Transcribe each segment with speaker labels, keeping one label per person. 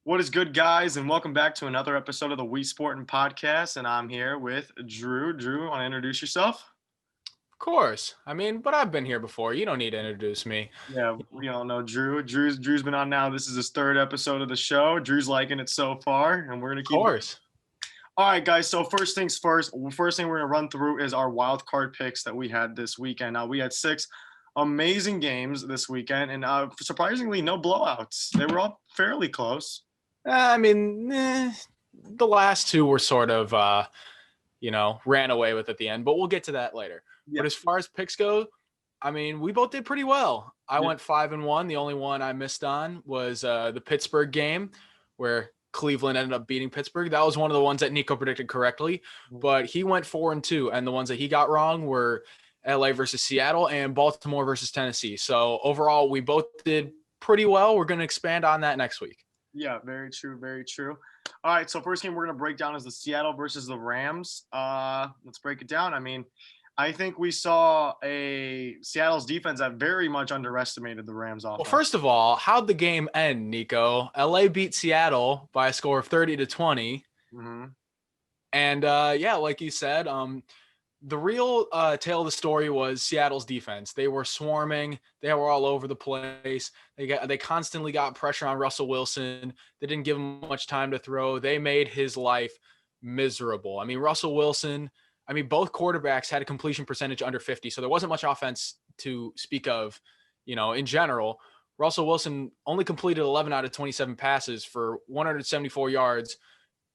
Speaker 1: What is good, guys, and welcome back to another episode of the WeSportin Podcast. And I'm here with Drew. Drew, want to introduce yourself?
Speaker 2: Of course. But I've been here before. You don't need to introduce me.
Speaker 1: Yeah, we all know Drew. Drew's been on now. This is his third episode of the show. Drew's liking it so far, and we're gonna
Speaker 2: Of
Speaker 1: keep.
Speaker 2: course.
Speaker 1: All right, guys. So first things first. First thing we're gonna run through is our wild card picks that we had this weekend. We had 6 amazing games this weekend, and surprisingly, no blowouts. They were all fairly close.
Speaker 2: The last two were sort of, ran away with at the end, but we'll get to that later.
Speaker 1: Yeah.
Speaker 2: But as far as picks go, we both did pretty well. I
Speaker 1: Yeah.
Speaker 2: went 5-1. The only one I missed on was the Pittsburgh game where Cleveland ended up beating Pittsburgh. That was one of the ones that Nico predicted correctly, but he went 4-2. And the ones that he got wrong were LA versus Seattle and Baltimore versus Tennessee. So overall, we both did pretty well. We're going to expand on that next week.
Speaker 1: Yeah, very true, very true. All right, so first game we're going to break down is the Seattle versus the Rams. Let's break it down. I think we saw a Seattle's defense that very much underestimated the Rams offense.
Speaker 2: Well, first of all, how'd the game end, Nico? LA beat Seattle by a score of 30-20.
Speaker 1: Mm-hmm.
Speaker 2: And like you said, the real tale of the story was Seattle's defense. They were swarming. They were all over the place. They constantly got pressure on Russell Wilson. They didn't give him much time to throw. They made his life miserable. Russell Wilson, both quarterbacks had a completion percentage under 50, so there wasn't much offense to speak of, in general. Russell Wilson only completed 11 out of 27 passes for 174 yards,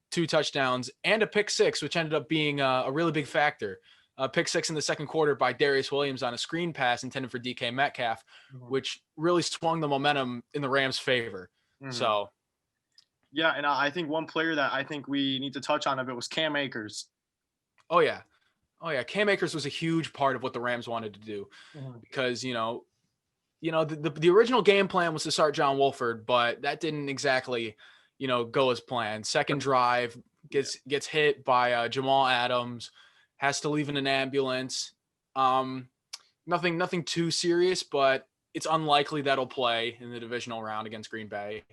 Speaker 2: 2 touchdowns, and a pick 6, which ended up being a really big factor. Pick 6 in the second quarter by Darius Williams on a screen pass intended for DK Metcalf, which really swung the momentum in the Rams' favor.
Speaker 1: Mm-hmm.
Speaker 2: So,
Speaker 1: yeah, and I think one player that I think we need to touch on of it was Cam Akers.
Speaker 2: Oh yeah. Cam Akers was a huge part of what the Rams wanted to do because the original game plan was to start John Wolford, but that didn't exactly go as planned. Second drive gets hit by Jamal Adams. Has to leave in an ambulance. Nothing too serious, but it's unlikely that'll play in the divisional round against Green Bay.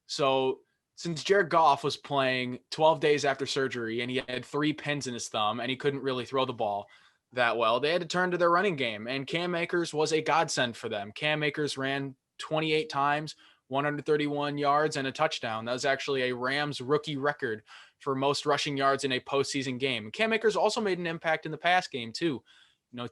Speaker 2: So since Jared Goff was playing 12 days after surgery and he had 3 pins in his thumb and he couldn't really throw the ball that well, they had to turn to their running game. And Cam Akers was a godsend for them. Cam Akers ran 28 times, 131 yards, and a touchdown. That was actually a Rams rookie record for most rushing yards in a postseason game. Cam Akers also made an impact in the pass game too.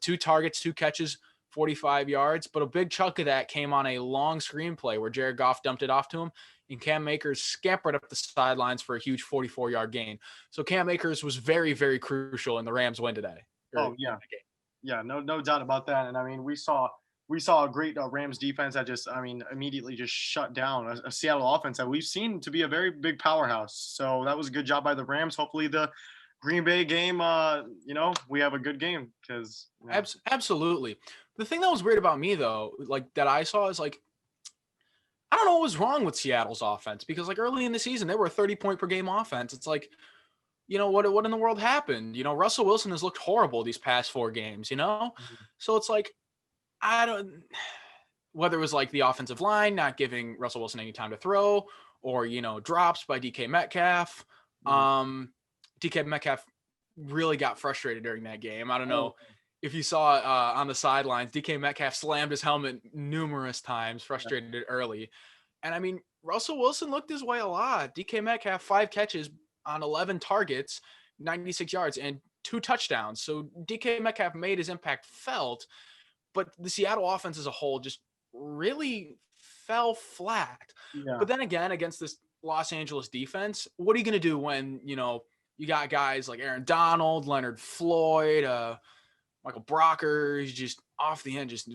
Speaker 2: 2 targets, 2 catches, 45 yards, but a big chunk of that came on a long screenplay where Jared Goff dumped it off to him, and Cam Akers scampered up the sidelines for a huge 44-yard gain. So Cam Akers was very, very crucial in the Rams win today.
Speaker 1: Yeah, no doubt about that. And we saw a great Rams defense that just, immediately just shut down a Seattle offense that we've seen to be a very big powerhouse. So that was a good job by the Rams. Hopefully the Green Bay game, we have a good game because.
Speaker 2: Absolutely. The thing that was weird about me though, that I saw is I don't know what was wrong with Seattle's offense because early in the season, they were a 30-point per game offense. It's what in the world happened? Russell Wilson has looked horrible these past 4 games, Mm-hmm. So it's I don't, whether it was the offensive line not giving Russell Wilson any time to throw or, drops by DK Metcalf. Mm-hmm. DK Metcalf really got frustrated during that game. I don't know if you saw on the sidelines, DK Metcalf slammed his helmet numerous times, frustrated early. And Russell Wilson looked his way a lot. DK Metcalf, 5 catches on 11 targets, 96 yards and 2 touchdowns. So DK Metcalf made his impact felt. But the Seattle offense as a whole just really fell flat. Yeah. But then again, against this Los Angeles defense, what are you going to do when, you got guys like Aaron Donald, Leonard Floyd, Michael Brockers, just off the end, just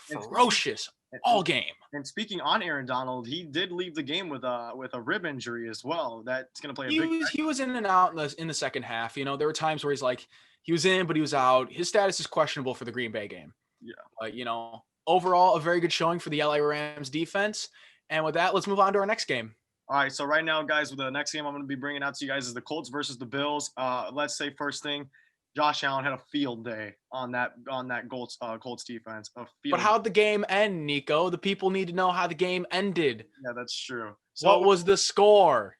Speaker 2: ferocious all game.
Speaker 1: And speaking on Aaron Donald, he did leave the game with a rib injury as well. That's going to play a big
Speaker 2: He was in and out in the second half. There were times where he was in, but he was out. His status is questionable for the Green Bay game.
Speaker 1: Yeah.
Speaker 2: But, overall, a very good showing for the LA Rams defense. And with that, let's move on to our next game.
Speaker 1: All right. So right now, guys, with the next game I'm going to be bringing out to you guys is the Colts versus the Bills. Let's say first thing, Josh Allen had a field day on that Colts defense.
Speaker 2: But how'd the game end, Nico? The people need to know how the game ended.
Speaker 1: Yeah, that's true.
Speaker 2: What
Speaker 1: So
Speaker 2: was the score?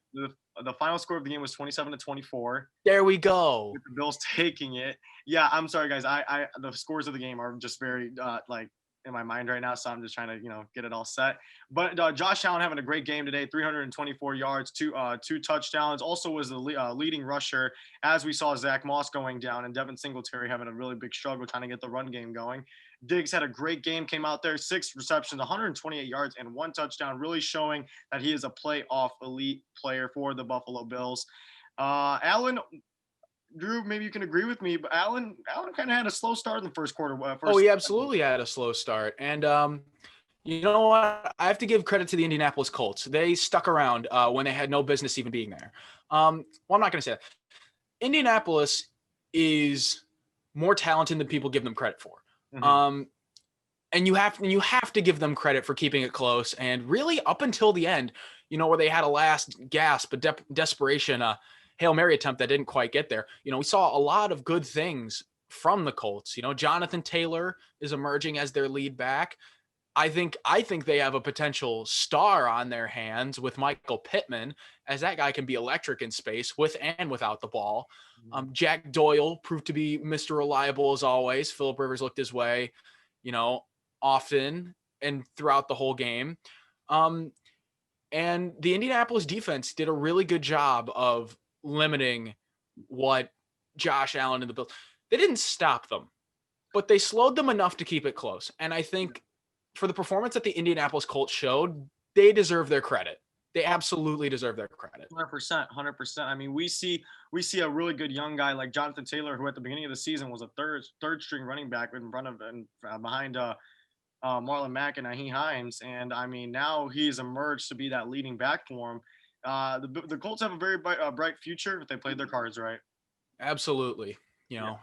Speaker 1: the final score of the game was 27-24.
Speaker 2: There we go.
Speaker 1: With the Bills taking it. Yeah, I'm sorry guys. I the scores of the game are just very like in my mind right now, so I'm just trying to get it all set. But Josh Allen having a great game today, 324 yards, two touchdowns. Also was the leading rusher, as we saw Zach Moss going down and Devin Singletary having a really big struggle trying to get the run game going. Diggs had a great game, came out there, 6 receptions, 128 yards, and 1 touchdown, really showing that he is a playoff elite player for the Buffalo Bills. Allen, Drew, maybe you can agree with me, but Allen kind of had a slow start in the first quarter.
Speaker 2: He absolutely had a slow start. And you know what? I have to give credit to the Indianapolis Colts. They stuck around when they had no business even being there. Well, I'm not going to say that. Indianapolis is more talented than people give them credit for. Mm-hmm. And you have to give them credit for keeping it close. And really up until the end, where they had a last gasp, a desperation, Hail Mary attempt that didn't quite get there. We saw a lot of good things from the Colts. Jonathan Taylor is emerging as their lead back. I think they have a potential star on their hands with Michael Pittman, as that guy can be electric in space with and without the ball. Jack Doyle proved to be Mr. Reliable as always. Phillip Rivers looked his way, often and throughout the whole game. And the Indianapolis defense did a really good job of limiting what Josh Allen and the Bills. They didn't stop them, but they slowed them enough to keep it close. And I think for the performance that the Indianapolis Colts showed, they deserve their credit. They absolutely deserve their credit.
Speaker 1: 100%. I mean, we see a really good young guy like Jonathan Taylor, who at the beginning of the season was a third string running back in front of and behind Marlon Mack and Nyheim Hines. And I mean, now he's emerged to be that leading back for him. The Colts have a very bright future if they played their cards right.
Speaker 2: Absolutely.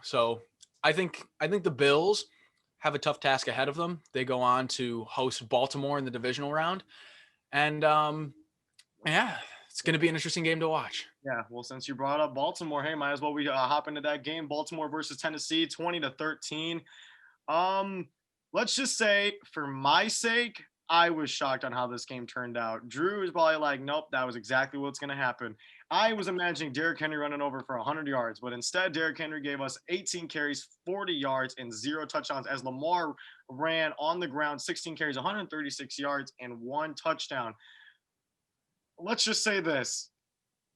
Speaker 2: So I think the Bills have a tough task ahead of them. They go on to host Baltimore in the divisional round. And it's going to be an interesting game to watch.
Speaker 1: Yeah, well, since you brought up Baltimore, hey, might as well we hop into that game. Baltimore versus Tennessee, 20-13. Let's just say, for my sake, I was shocked on how this game turned out. Drew is probably like, nope, that was exactly what's going to happen. I was imagining Derrick Henry running over for 100 yards, but instead Derrick Henry gave us 18 carries, 40 yards, and 0 touchdowns as Lamar ran on the ground, 16 carries, 136 yards, and 1 touchdown. Let's just say this.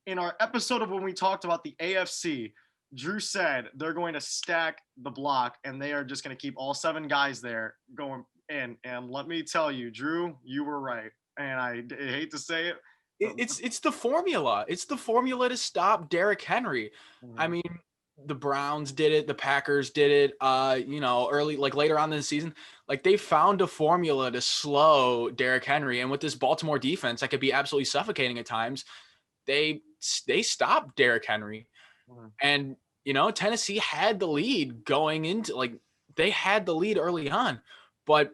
Speaker 1: In our episode of when we talked about the AFC, Drew said they're going to stack the block, and they are just going to keep all 7 guys there going in. And let me tell you, Drew, you were right. And I hate to say it.
Speaker 2: It's the formula. It's the formula to stop Derrick Henry. Mm-hmm. I mean, the Browns did it. The Packers did it, early, like later on in the season. Like, they found a formula to slow Derrick Henry. And with this Baltimore defense that could be absolutely suffocating at times, they stopped Derrick Henry. Mm-hmm. And, Tennessee had the lead going into, they had the lead early on. But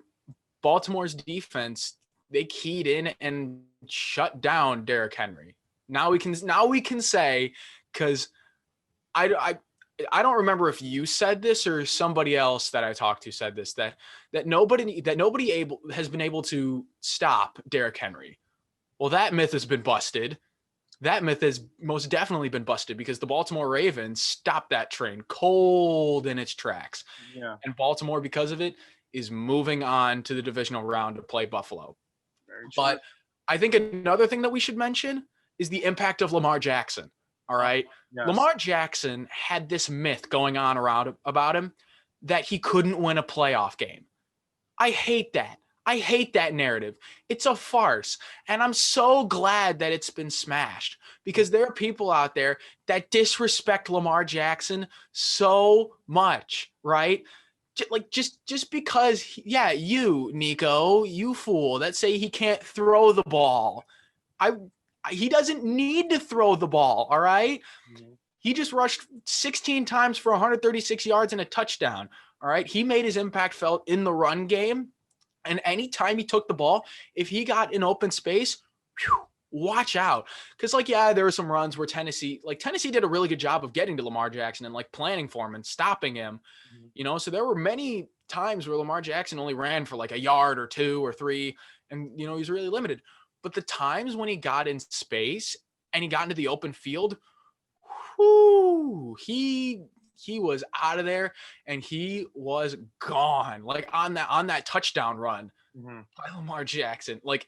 Speaker 2: Baltimore's defense, they keyed in and shut down Derrick Henry. Now we can say, because I don't remember if you said this or somebody else that I talked to said this, that nobody has been able to stop Derrick Henry. Well, that myth has been busted. That myth has most definitely been busted because the Baltimore Ravens stopped that train cold in its tracks.
Speaker 1: Yeah.
Speaker 2: And Baltimore, because of it, is moving on to the divisional round to play Buffalo. But I think another thing that we should mention is the impact of Lamar Jackson. All right. Yes. Lamar Jackson had this myth going on around about him that he couldn't win a playoff game. I hate that. I hate that narrative. It's a farce. And I'm so glad that it's been smashed because there are people out there that disrespect Lamar Jackson so much, right? Like just because, you, Nico, you fool that say he can't throw the ball. He doesn't need to throw the ball, all right? Mm-hmm. He just rushed 16 times for 136 yards and a touchdown, all right? He made his impact felt in the run game, and anytime he took the ball, if he got in open space, watch out. Because, there were some runs where Tennessee did a really good job of getting to Lamar Jackson and, planning for him and stopping him, mm-hmm. So there were many times where Lamar Jackson only ran for, a yard or 2 or 3, and, he was really limited. But the times when he got in space and he got into the open field, whoo, he was out of there and he was gone. Like on that touchdown run
Speaker 1: Mhm.
Speaker 2: by Lamar Jackson. Like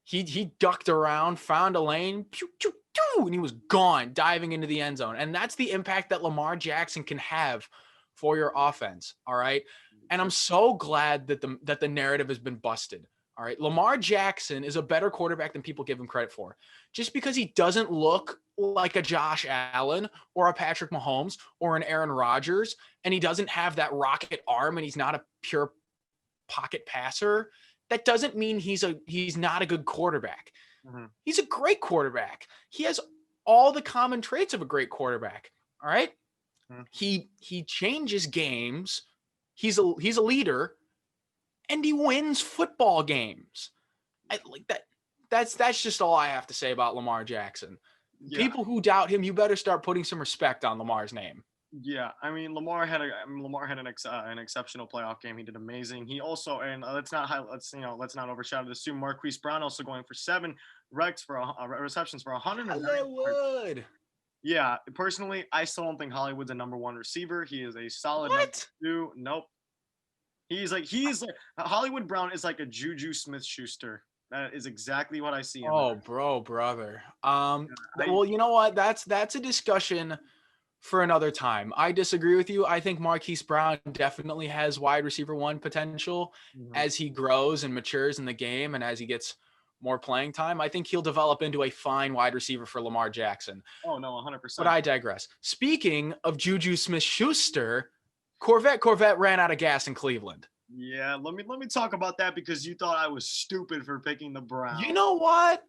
Speaker 2: he ducked around, found a lane, pew, pew, pew, and he was gone, diving into the end zone. And that's the impact that Lamar Jackson can have for your offense. All right. And I'm so glad that the narrative has been busted. All right. Lamar Jackson is a better quarterback than people give him credit for. Just because he doesn't look like a Josh Allen or a Patrick Mahomes or an Aaron Rodgers, and he doesn't have that rocket arm and he's not a pure pocket passer, that doesn't mean he's not a good quarterback.
Speaker 1: Mhm.
Speaker 2: He's a great quarterback. He has all the common traits of a great quarterback. All right.
Speaker 1: Mhm.
Speaker 2: He changes games. He's a leader, and he wins football games. I like that. That's just all I have to say about Lamar Jackson.
Speaker 1: Yeah.
Speaker 2: People who doubt him, you better start putting some respect on Lamar's name.
Speaker 1: Yeah, I mean Lamar had an exceptional playoff game. He did amazing. He also, and let's not overshadow this too. Marquise Brown also going for 7 receptions for 109.
Speaker 2: Hollywood.
Speaker 1: Yeah, personally, I still don't think Hollywood's a number 1 receiver. He is a solid
Speaker 2: What?
Speaker 1: number 2. Nope. He's like Hollywood Brown is like a Juju Smith-Schuster. That is exactly what I see him.
Speaker 2: Oh, brother.
Speaker 1: Yeah,
Speaker 2: Well, you know what? That's a discussion for another time. I disagree with you. I think Marquise Brown definitely has wide receiver 1 potential as he grows and matures in the game and as he gets more playing time. I think he'll develop into a fine wide receiver for Lamar Jackson.
Speaker 1: Oh no, 100%.
Speaker 2: But I digress. Speaking of Juju Smith-Schuster, Corvette ran out of gas in Cleveland.
Speaker 1: Yeah, let me talk about that because you thought I was stupid for picking the Browns.
Speaker 2: You know what?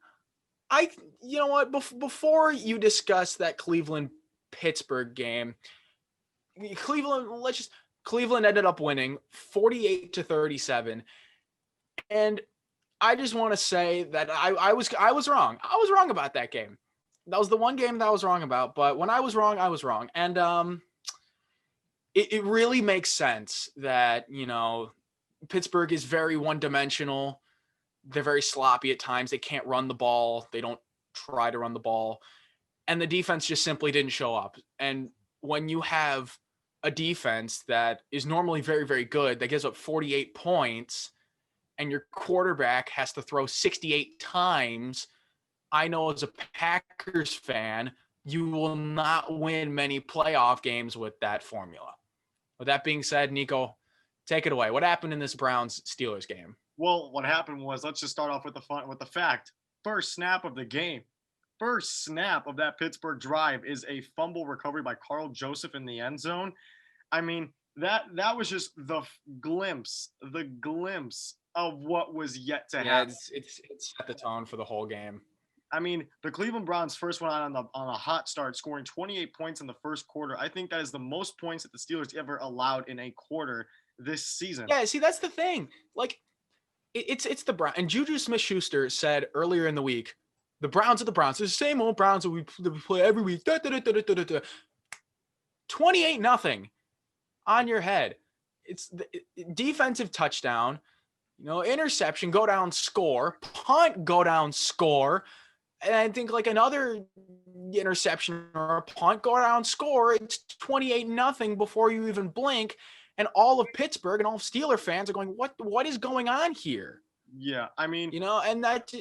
Speaker 2: Before you discuss that Cleveland-Pittsburgh game, Cleveland ended up winning 48-37. And I just want to say that I was wrong. I was wrong about that game. That was the one game that I was wrong about. But when I was wrong, I was wrong. And it really makes sense that, Pittsburgh is very one-dimensional. They're very sloppy at times. They can't run the ball. They don't try to run the ball. And the defense just simply didn't show up. And when you have a defense that is normally very, very good, that gives up 48 points, and your quarterback has to throw 68 times, I know as a Packers fan, you will not win many playoff games with that formula. With that being said, Nico, take it away. What happened in this Browns-Steelers game?
Speaker 1: Well, what happened was, let's just start off with the fact. First snap of the game. First snap of that Pittsburgh drive is a fumble recovery by Carl Joseph in the end zone. I mean, that was just the glimpse of what was yet to happen.
Speaker 2: It's set the tone for the whole game.
Speaker 1: I mean, the Cleveland Browns first went out on a hot start, scoring 28 points in the first quarter. I think that is the most points that the Steelers ever allowed in a quarter this season.
Speaker 2: Yeah, see, that's the thing. Like, it's the Browns. And Juju Smith-Schuster said earlier in the week, the Browns are the Browns. It's the same old Browns that we play every week. 28-0 on your head. It's the defensive touchdown, interception, go down, score, punt, go down, score. And I think like another interception or a punt, go down, score. It's 28-0 before you even blink. And all of Pittsburgh and all of Steeler fans are going, what is going on here?
Speaker 1: Yeah, I mean,
Speaker 2: and that.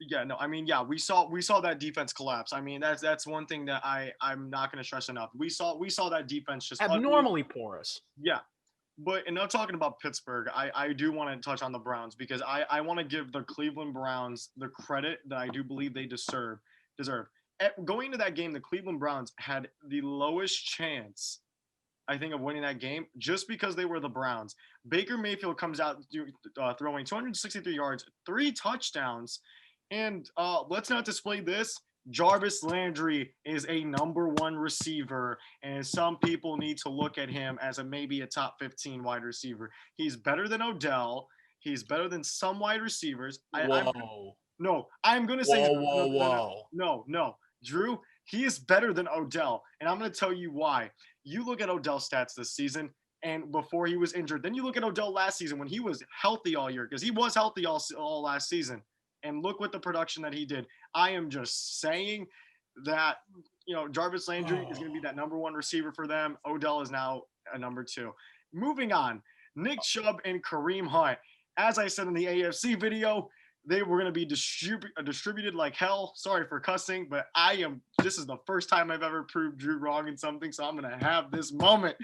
Speaker 1: Yeah, no, I mean, yeah, we saw that defense collapse. I mean, that's one thing that I'm not going to stress enough. We saw that defense just
Speaker 2: abnormally porous.
Speaker 1: Yeah, but and now talking about Pittsburgh, I do want to touch on the Browns because I want to give the Cleveland Browns the credit that I do believe they deserve. Going into that game, the Cleveland Browns had the lowest chance, I think, of winning that game just because they were the Browns. Baker Mayfield comes out throwing 263 yards, 3 touchdowns. And let's not display this. Jarvis Landry is a number 1 receiver, and some people need to look at him as maybe a top 15 wide receiver. He's better than Odell. He's better than some wide receivers. I'm going to say
Speaker 2: whoa.
Speaker 1: No. Drew, he is better than Odell, and I'm going to tell you why. You look at Odell's stats this season, and before he was injured. Then you look at Odell last season when he was healthy all year, because he was healthy all last season. and look what the production that he did. I am just saying that, Jarvis Landry is going to be that number one receiver for them. Odell is now a number two. Moving on, Nick Chubb and Kareem Hunt. As I said in the AFC video, they were going to be distributed like hell. Sorry for cussing, but this is the first time I've ever proved Drew wrong in something, so I'm going to have this moment.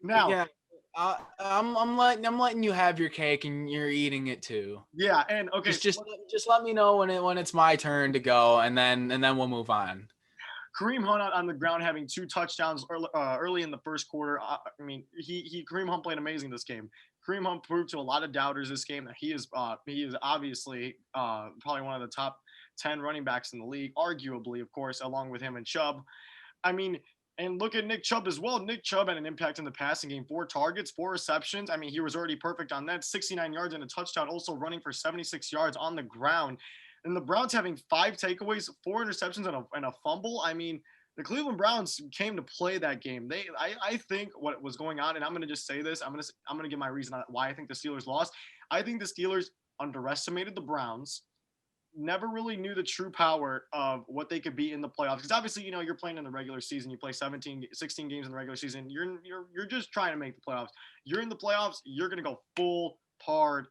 Speaker 1: Now,
Speaker 2: yeah, I'm letting you have your cake and you're eating it too.
Speaker 1: Yeah, and okay,
Speaker 2: just let me know when it's my turn to go, and then we'll move on.
Speaker 1: Kareem Hunt on the ground having 2 touchdowns early in the first quarter. Kareem Hunt played amazing this game. Kareem Hunt proved to a lot of doubters this game that he is obviously probably one of the top 10 running backs in the league, arguably, of course, along with him and Chubb. And look at Nick Chubb as well. Nick Chubb had an impact in the passing game. 4 targets, 4 receptions. He was already perfect on that. 69 yards and a touchdown, also running for 76 yards on the ground. And the Browns having 5 takeaways, 4 interceptions, and a fumble. The Cleveland Browns came to play that game. I think what was going on, and I'm going to just say this. I'm going to give my reason on why I think the Steelers lost. I think the Steelers underestimated the Browns. Never really knew the true power of what they could be in the playoffs. Because obviously, you're playing in the regular season. You play 16 games in the regular season. You're just trying to make the playoffs. You're in the playoffs. You're going to go full hard.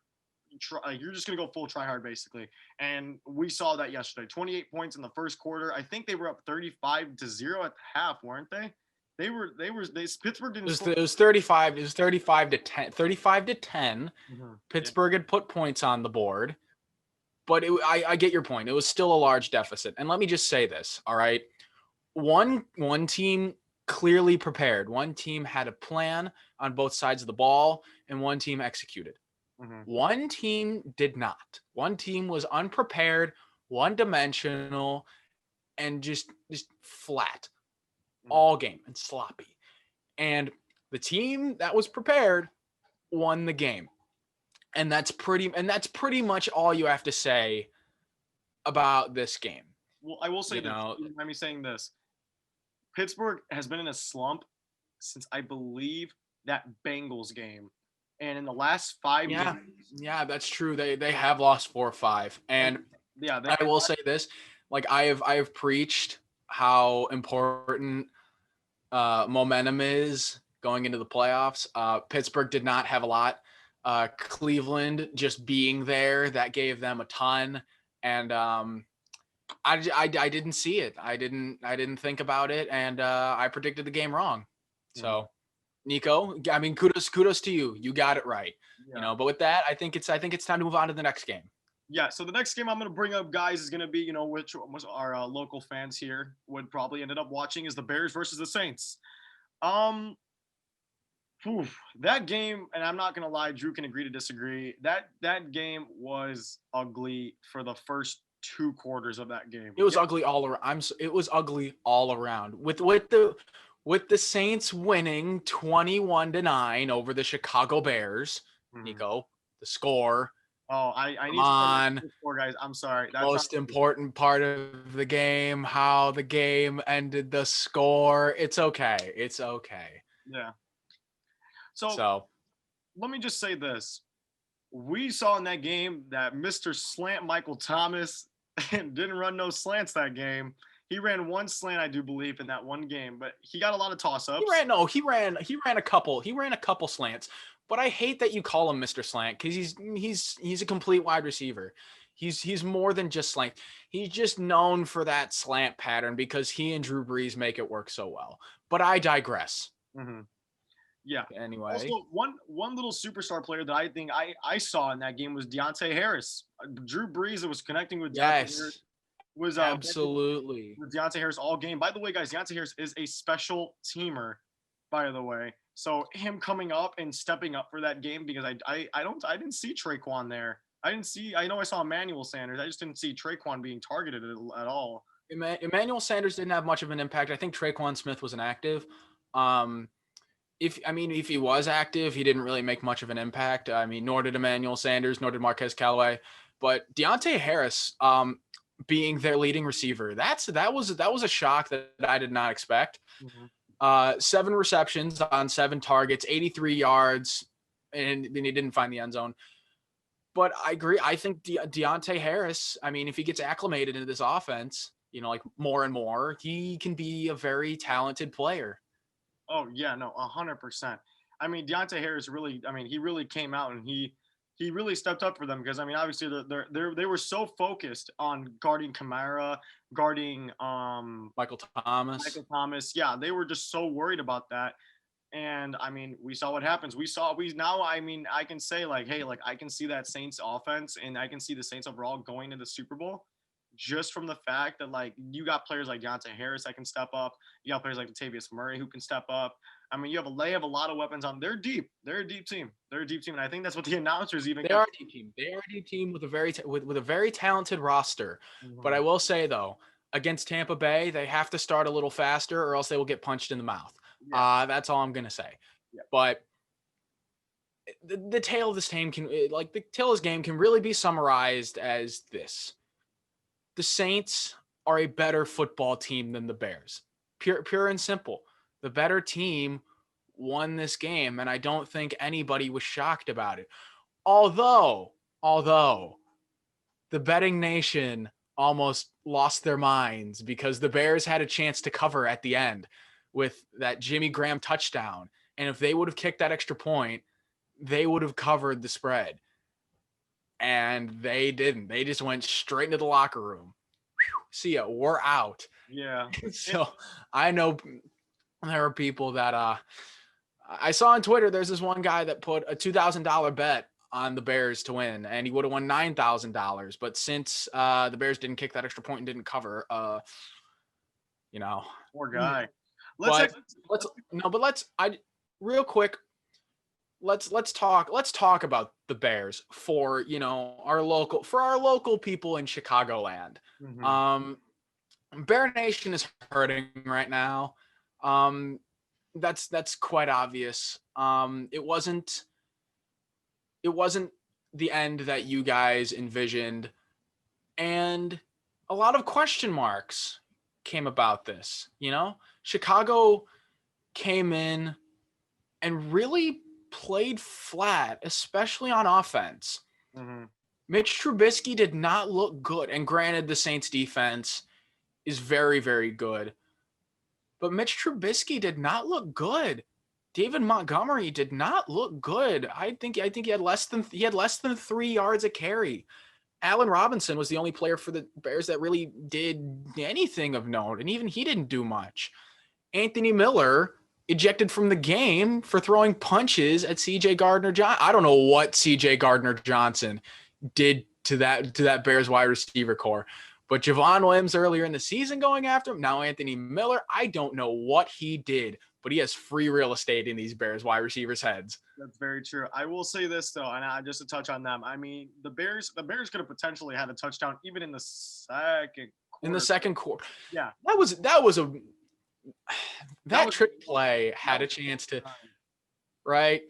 Speaker 1: You're just going to go full try hard, basically. And we saw that yesterday. 28 points in the first quarter. I think they were up 35-0 at the half, weren't they? Pittsburgh didn't score.
Speaker 2: It was 35. It was 35 to 10. 35 to 10.
Speaker 1: Mm-hmm.
Speaker 2: Pittsburgh had put points on the board. But I get your point. It was still a large deficit. And let me just say this, all right? One team clearly prepared. One team had a plan on both sides of the ball, and one team executed. Mm-hmm. One team did not. One team was unprepared, one-dimensional, and just flat all game and sloppy. And the team that was prepared won the game. And that's pretty much all you have to say about this game.
Speaker 1: Well, I will say let me saying this. Pittsburgh has been in a slump since I believe that Bengals game. And in the last 5 games.
Speaker 2: Yeah, that's true. They have lost 4 or 5. And I will say this, like I have preached how important momentum is going into the playoffs. Pittsburgh did not have a lot. Cleveland just being there, that gave them a ton. And I didn't see it. I didn't think about it, and I predicted the game wrong. So Nico, kudos to you. You got it right. Yeah. But with that, I think it's time to move on to the next game.
Speaker 1: Yeah, so the next game I'm going to bring up, guys, is going to be, which our local fans here would probably ended up watching, is the Bears versus the Saints. That game, and I'm not going to lie, Drew can agree to disagree. That game was ugly for the first 2 quarters of that game.
Speaker 2: It was ugly all around. It was ugly all around. With the Saints winning 21-9 over the Chicago Bears. Mm-hmm. Nico, the score.
Speaker 1: Oh, I need to the score, guys. I'm sorry.
Speaker 2: That's most important part of the game, how the game ended, the score. It's okay.
Speaker 1: Yeah. So let me just say this. We saw in that game that Mr. Slant Michael Thomas didn't run no slants that game. He ran 1 slant, I do believe, in that one game, but he got a lot of toss-ups.
Speaker 2: He ran a couple slants. But I hate that you call him Mr. Slant, because he's a complete wide receiver. He's more than just slant. He's just known for that slant pattern because he and Drew Brees make it work so well. But I digress.
Speaker 1: Mm-hmm. Yeah.
Speaker 2: Anyway.
Speaker 1: Also, one little superstar player that I think I saw in that game was Deontay Harris. Drew Brees was connecting with Deontay Harris. Was
Speaker 2: absolutely
Speaker 1: with Deontay Harris all game. By the way, guys, Deontay Harris is a special teamer, by the way. So him coming up and stepping up for that game, because I didn't see Traquan there. I know I saw Emmanuel Sanders. I just didn't see Traquan being targeted at all.
Speaker 2: Emmanuel Sanders didn't have much of an impact. I think Traquan Smith was inactive. If he was active, he didn't really make much of an impact. Nor did Emmanuel Sanders, nor did Marquez Callaway. But Deontay Harris, being their leading receiver, that was a shock that I did not expect. Mm-hmm. 7 receptions on 7 targets, 83 yards, and then he didn't find the end zone. But I agree. I think Deontay Harris, I mean, if he gets acclimated into this offense, like more and more, he can be a very talented player.
Speaker 1: Oh yeah, no, 100%. I mean, Deontay Harris really, I mean, he really came out and he really stepped up for them because I mean, obviously they were so focused on guarding Kamara, guarding
Speaker 2: Michael Thomas.
Speaker 1: Michael Thomas. Yeah, they were just so worried about that. And I mean, we saw what happens. I mean, I can say like, hey, like I can see that Saints offense and I can see the Saints overall going to the Super Bowl just from the fact that like you got players like Deontay Harris that can step up. You got players like Latavius Murray who can step up. I mean, you have a lot of weapons on. They're deep. They're a deep team. And I think that's what the announcers even.
Speaker 2: They are a deep team. They are a deep team with a very talented roster. Mm-hmm. But I will say though, against Tampa Bay, they have to start a little faster, or else they will get punched in the mouth. Yeah. That's all I'm gonna say. Yeah. But the tale of this game can really be summarized as this: the Saints are a better football team than the Bears. Pure and simple. The better team won this game, and I don't think anybody was shocked about it. Although the betting nation almost lost their minds because the Bears had a chance to cover at the end with that Jimmy Graham touchdown. And if they would have kicked that extra point, they would have covered the spread. And they didn't. They just went straight into the locker room. Whew, see ya, we're out.
Speaker 1: Yeah.
Speaker 2: So I know there are people that I saw on Twitter, there's this one guy that put a $2,000 bet on the Bears to win, and he would have won $9,000. But since the Bears didn't kick that extra point and didn't cover,
Speaker 1: poor guy.
Speaker 2: Real quick, let's talk about the Bears for our local people in Chicagoland. Mm-hmm. Bear Nation is hurting right now. That's quite obvious. It wasn't the end that you guys envisioned, and a lot of question marks came about this. Chicago came in and really played flat, especially on offense. Mm-hmm. Mitch Trubisky did not look good, and granted, the Saints defense is very, very good. But Mitch Trubisky did not look good. David Montgomery did not look good. I think he had less than 3 yards a carry. Allen Robinson was the only player for the Bears that really did anything of note, and even he didn't do much. Anthony Miller ejected from the game for throwing punches at C.J. Gardner-Johnson. I don't know what C.J. Gardner-Johnson did to that Bears wide receiver core. But Javon Williams earlier in the season going after him. Now Anthony Miller, I don't know what he did, but he has free real estate in these Bears wide receivers' heads.
Speaker 1: That's very true. I will say this though, and just to touch on them. I mean, the Bears could have potentially had a touchdown even in the second quarter.
Speaker 2: In the second quarter.
Speaker 1: Yeah.
Speaker 2: That trick play had a chance to I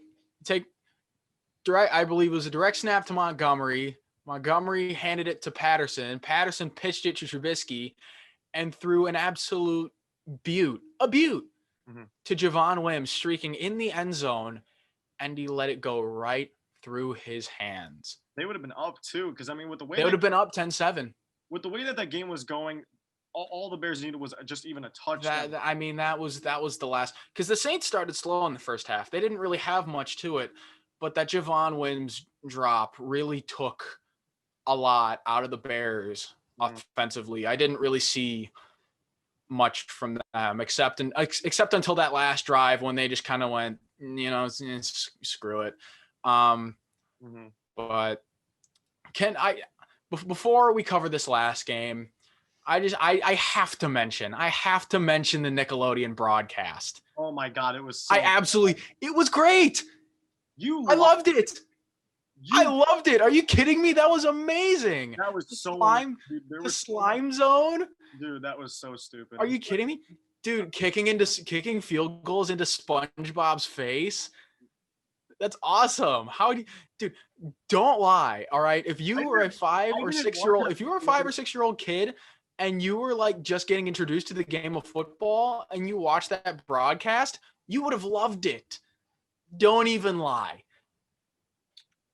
Speaker 2: believe it was a direct snap to Montgomery. Montgomery handed it to Patterson. Patterson pitched it to Trubisky and threw an absolute beaut mm-hmm. to Javon Williams, streaking in the end zone, and he let it go right through his hands.
Speaker 1: They would have been up too, because I mean, with the way
Speaker 2: they would have been up 10-7.
Speaker 1: With the way that game was going, all the Bears needed was just even a touchdown.
Speaker 2: That was the last, because the Saints started slow in the first half. They didn't really have much to it, but that Javon Williams drop really took a lot out of the Bears offensively. I didn't really see much from them except until that last drive when they just kind of went, screw it. But before we cover this last game, I have to mention the Nickelodeon broadcast.
Speaker 1: Oh my God, it was
Speaker 2: it was great. I loved it. I loved it. Are you kidding me? That was amazing.
Speaker 1: That was
Speaker 2: slime zone.
Speaker 1: Dude, that was so stupid.
Speaker 2: Are you kidding me? Dude, kicking field goals into SpongeBob's face. That's awesome. Dude, don't lie. All right. If you were a 5 or 6 year old kid and you were like just getting introduced to the game of football and you watched that broadcast, you would have loved it. Don't even lie.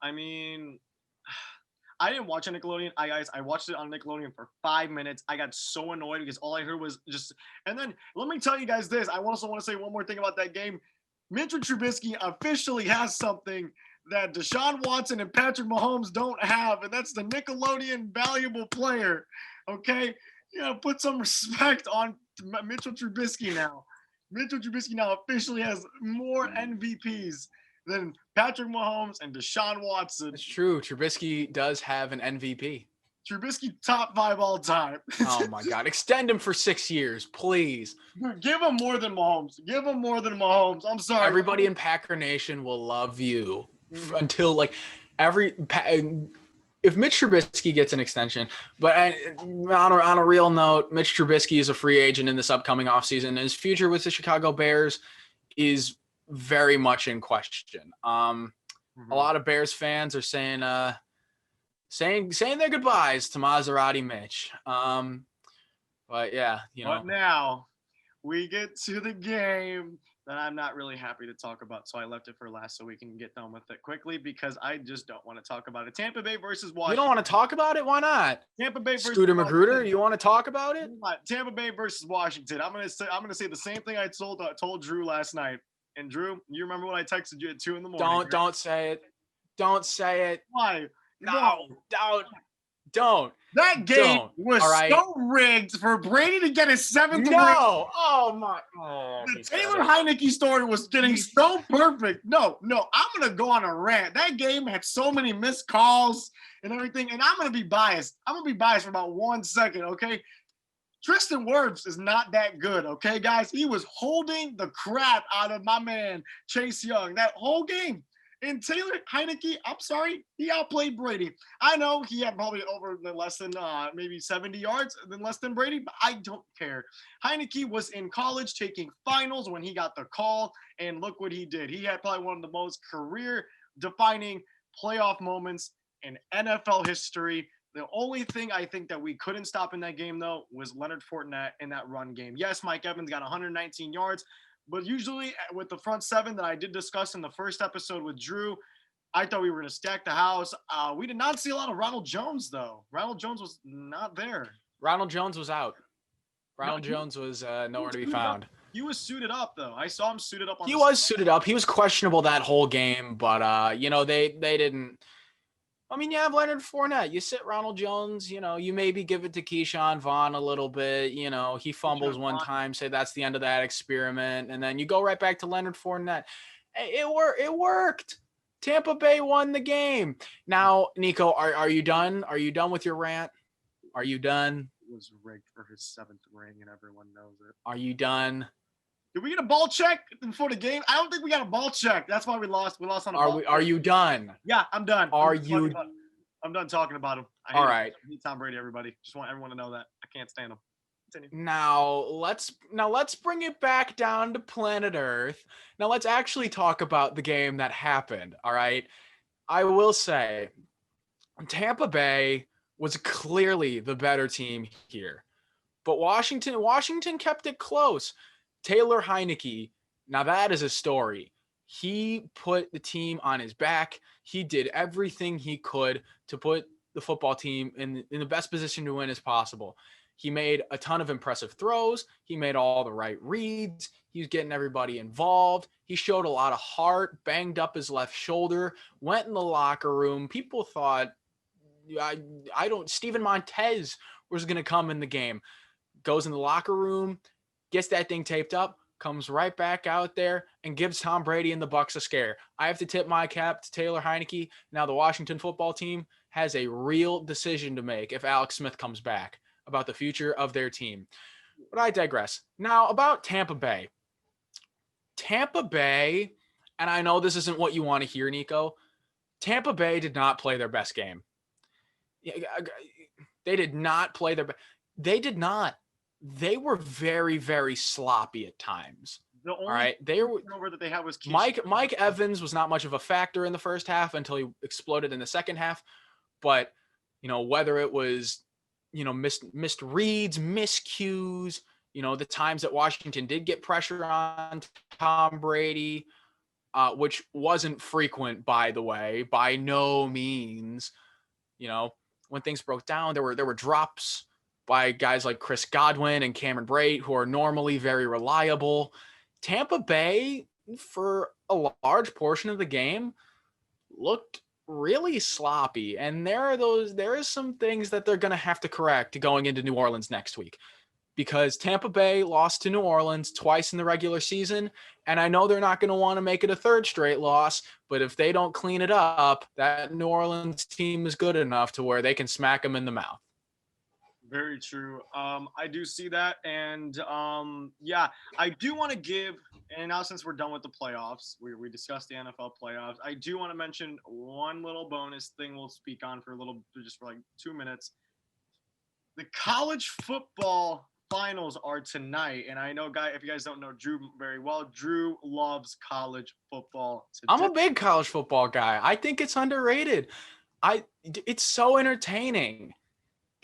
Speaker 1: I mean, I didn't watch on Nickelodeon. I watched it on Nickelodeon for 5 minutes. I got so annoyed because all I heard was just. And then let me tell you guys this. I also want to say one more thing about that game. Mitchell Trubisky officially has something that Deshaun Watson and Patrick Mahomes don't have, and that's the Nickelodeon valuable player. Okay, put some respect on Mitchell Trubisky now. Mitchell Trubisky now officially has more MVPs than Patrick Mahomes and Deshaun Watson.
Speaker 2: It's true. Trubisky does have an MVP.
Speaker 1: Trubisky top 5 all time.
Speaker 2: Oh my God. Extend him for 6 years, please.
Speaker 1: Dude, give him more than Mahomes. Give him more than Mahomes. I'm sorry.
Speaker 2: Everybody in Packer Nation will love you until if Mitch Trubisky gets an extension, but on a real note, Mitch Trubisky is a free agent in this upcoming offseason. His future with the Chicago Bears is very much in question. A lot of Bears fans are saying their goodbyes to Maserati Mitch. But yeah,
Speaker 1: But now we get to the game that I'm not really happy to talk about, so I left it for last so we can get done with it quickly because I just don't want to talk about it. Tampa Bay versus Washington.
Speaker 2: You don't want to talk about it? Why not?
Speaker 1: Tampa Bay versus
Speaker 2: Scooter Magruder, you want to talk about it?
Speaker 1: Tampa Bay versus Washington. I'm gonna say the same thing I told Drew last night. And Drew, you remember when I texted you at 2 a.m?
Speaker 2: Don't say it. Don't say it.
Speaker 1: Why?
Speaker 2: No, don't.
Speaker 1: That game was so rigged for Brady to get his 7th ring.
Speaker 2: No. Oh my. Oh,
Speaker 1: the Taylor Heineke story was getting so perfect. No. I'm gonna go on a rant. That game had so many missed calls and everything, and I'm gonna be biased. I'm gonna be biased for about 1 second, okay? Tristan Wirfs is not that good, okay, guys? He was holding the crap out of my man Chase Young that whole game. And Taylor Heineke, I'm sorry, he outplayed Brady. I know he had probably less than maybe 70 yards than less than Brady, but I don't care. Heineke was in college taking finals when he got the call, and look what he did. He had probably one of the most career-defining playoff moments in NFL history. The only thing I think that we couldn't stop in that game, though, was Leonard Fournette in that run game. Yes, Mike Evans got 119 yards, but usually with the front seven that I did discuss in the first episode with Drew, I thought we were going to stack the house. We did not see a lot of Ronald Jones, though. Ronald Jones was not there.
Speaker 2: Ronald Jones was out. Jones was nowhere to be found.
Speaker 1: He was suited up, though. I saw him suited up.
Speaker 2: He was suited up. He was questionable that whole game, but, they didn't. I mean, you have Leonard Fournette. You sit Ronald Jones, you maybe give it to Keyshawn Vaughn a little bit. He fumbles one time, say that's the end of that experiment. And then you go right back to Leonard Fournette. It worked. Tampa Bay won the game. Now, Nico, are you done? Are you done with your rant? Are you done?
Speaker 1: It was rigged for his 7th ring, and everyone knows it.
Speaker 2: Are you done?
Speaker 1: Did we get a ball check before the game? I don't think we got a ball check. That's why we lost. We lost on a ball check.
Speaker 2: Are you done?
Speaker 1: Yeah, I'm done. I'm done talking about him.
Speaker 2: All right.
Speaker 1: I hate Tom Brady, everybody. Just want everyone to know that. I can't stand him. Continue.
Speaker 2: Now let's bring it back down to planet Earth. Now let's actually talk about the game that happened. All right. I will say Tampa Bay was clearly the better team here, but Washington kept it close. Taylor Heineke, now that is a story. He put the team on his back. He did everything he could to put the football team in the best position to win as possible. He made a ton of impressive throws. He made all the right reads. He was getting everybody involved. He showed a lot of heart, banged up his left shoulder, went in the locker room. People thought, Steven Montez was going to come in the game. Goes in the locker room, gets that thing taped up, comes right back out there and gives Tom Brady and the Bucs a scare. I have to tip my cap to Taylor Heineke. Now the Washington football team has a real decision to make if Alex Smith comes back about the future of their team. But I digress. Now about Tampa Bay. Tampa Bay, and I know this isn't what you want to hear, Nico. Tampa Bay did not play their best game. They did not play their best. They did not. They were very, very sloppy at times.
Speaker 1: All right, they were over that they had was
Speaker 2: Mike Evans was not much of a factor in the first half until he exploded in the second half. But whether it was missed reads, miscues, the times that Washington did get pressure on Tom Brady, which wasn't frequent, by the way, by no means. You know, when things broke down, there were drops by guys like Chris Godwin and Cameron Brate, who are normally very reliable. Tampa Bay, for a large portion of the game, looked really sloppy. And there is some things that they're going to have to correct going into New Orleans next week, because Tampa Bay lost to New Orleans twice in the regular season. And I know they're not going to want to make it a third straight loss, but if they don't clean it up, that New Orleans team is good enough to where they can smack them in the mouth.
Speaker 1: Very true. I do see that. And yeah, I do want to give, and now since we're done with the playoffs, we discussed the NFL playoffs. I do want to mention one little bonus thing we'll speak on just for like 2 minutes. The college football finals are tonight. And I know, if you guys don't know Drew very well, Drew loves college football.
Speaker 2: I'm a big college football guy. I think it's underrated. It's so entertaining.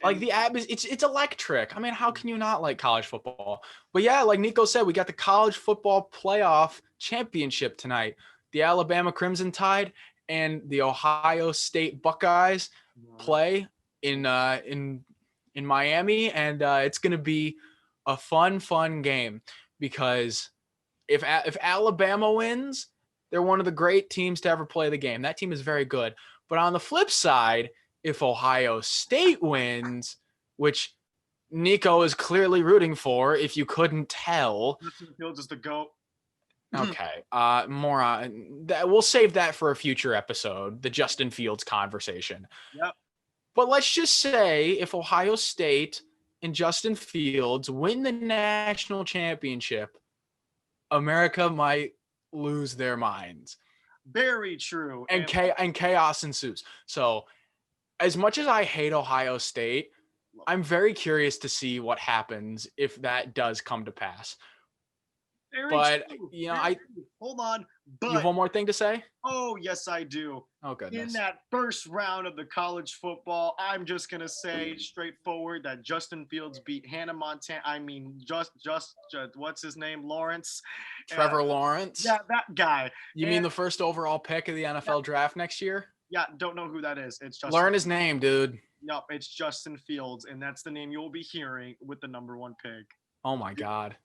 Speaker 2: Like the app it's electric. I mean, how can you not like college football? But yeah, like Nico said, we got the college football playoff championship tonight. The Alabama Crimson Tide and the Ohio State Buckeyes play in Miami, and it's going to be a fun game, because if Alabama wins, they're one of the great teams to ever play the game. That team is very good. But on the flip side, if Ohio State wins, which Nico is clearly rooting for, if you couldn't tell.
Speaker 1: Justin Fields is the GOAT.
Speaker 2: Okay. More on that. We'll save that for a future episode, the Justin Fields conversation.
Speaker 1: Yep.
Speaker 2: But let's just say if Ohio State and Justin Fields win the national championship, America might lose their minds.
Speaker 1: Very true.
Speaker 2: And chaos ensues. So as much as I hate Ohio State, I'm very curious to see what happens if that does come to pass. But you know,
Speaker 1: hold on.
Speaker 2: But you have one more thing to say?
Speaker 1: Oh, yes, I do.
Speaker 2: Oh, goodness.
Speaker 1: In that first round of the college football, I'm just gonna say straightforward that Justin Fields beat Hannah Montana. I mean, just what's his name? Lawrence.
Speaker 2: Trevor Lawrence.
Speaker 1: Yeah, that guy.
Speaker 2: You mean the first overall pick of the NFL draft next year?
Speaker 1: Yeah, don't know who that is. It's Justin.
Speaker 2: Learn his name, dude.
Speaker 1: Nope, it's Justin Fields, and that's the name you'll be hearing with the number 1 pick.
Speaker 2: Oh my God.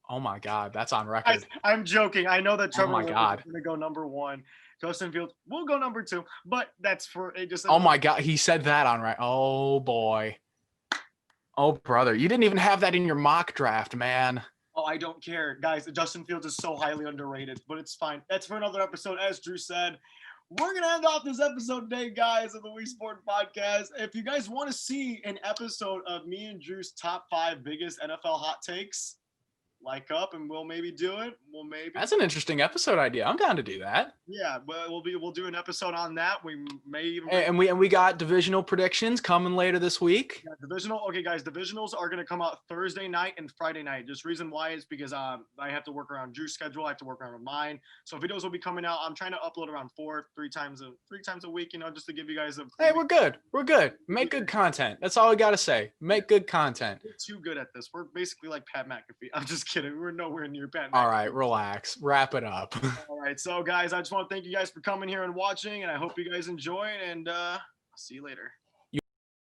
Speaker 2: Oh my God, that's on record.
Speaker 1: I'm joking. I know that Trevor
Speaker 2: Lawrence is
Speaker 1: going to go number 1. Justin Fields will go number 2, but that's for just.
Speaker 2: Oh my God, he said that on right. Oh boy. Oh brother, you didn't even have that in your mock draft, man.
Speaker 1: Oh, I don't care, guys. Justin Fields is so highly underrated, but it's fine. That's for another episode, as Drew said. We're going to end off this episode today, guys, of the WeSportin Podcast. If you guys want to see an episode of me and Drew's top 5 biggest NFL hot takes, like up and we'll maybe do it. That's
Speaker 2: an interesting episode idea. I'm down to do that.
Speaker 1: Yeah, we'll do an episode on that. We may even
Speaker 2: and we got divisional predictions coming later this week.
Speaker 1: Yeah, okay guys, divisionals are going to come out Thursday night and Friday night. Just reason why is because I have to work around Drew's schedule. I have to work around mine. So videos will be coming out. I'm trying to upload around 3 times a week, just to give you guys
Speaker 2: Hey, we're good. Make good content. That's all we got to say. Make good content.
Speaker 1: We're too good at this. We're basically like Pat McAfee. I'm just kidding. We're nowhere near Pat McAfee.
Speaker 2: All right, relax. Wrap it up.
Speaker 1: All right, so guys, I just want to thank you guys for coming here and watching, and I hope you guys enjoy, and I'll see you later.